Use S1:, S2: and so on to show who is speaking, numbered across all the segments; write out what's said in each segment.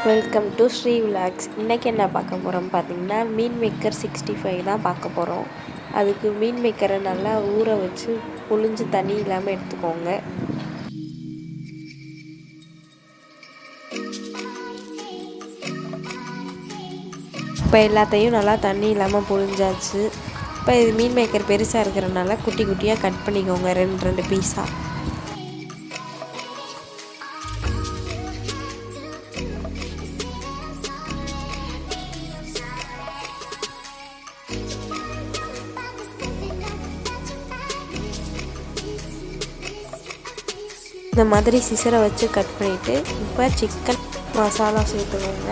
S1: Welcome to Sri vlogs. இன்றைக்கி என்ன பார்க்க போகிறோம் பார்த்தீங்கன்னா, மீன் மேக்கர் 65 தான் பார்க்க போகிறோம். அதுக்கு மீன் மேக்கரை நல்லா ஊற வச்சு புழிஞ்சு தண்ணி இல்லாமல் எடுத்துக்கோங்க. இப்போ எல்லாத்தையும் நல்லா தண்ணி இல்லாமல் புழிஞ்சாச்சு. இப்போ இது மீன் மேக்கர் பெருசாக இருக்கிறனால குட்டி குட்டியாக கட் பண்ணிக்கோங்க, ரெண்டு பீஸாக. இந்த மாதிரி சிசரை வச்சு கட் பண்ணிவிட்டு இப்போ சிக்கன் மசாலா சேர்த்துக்கோங்க.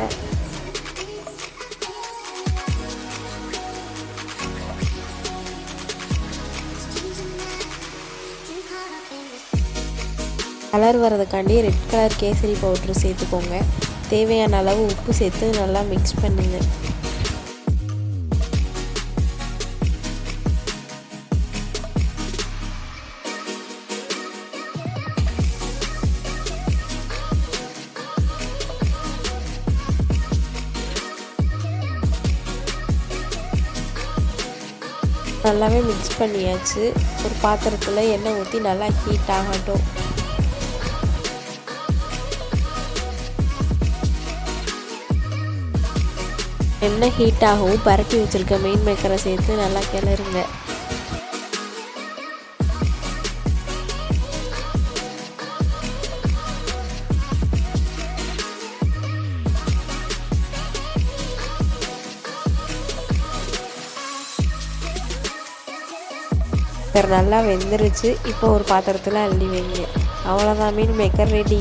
S1: கலர் வரதுக்காண்டி ரெட் கலர் கேசரி பவுட்ரு சேர்த்துக்கோங்க. தேவையான அளவு உப்பு சேர்த்து நல்லா மிக்ஸ் பண்ணுங்க. நல்லாவே மிக்ஸ் பண்ணியாச்சு. ஒரு பாத்திரத்தில் எண்ணெய் ஊற்றி நல்லா ஹீட் ஆகட்டும். எண்ணெய் ஹீட் ஆகவும் பரட்டி வச்சுருக்க மீன் மேக்கரை சேர்த்து நல்லா கிளறுங்க. நல்லா வெந்துருச்சு. இப்போ ஒரு பாத்திரத்தில் அள்ளி வைங்க. அவ்வளோதான், மீன் மேக்கர் ரெடி.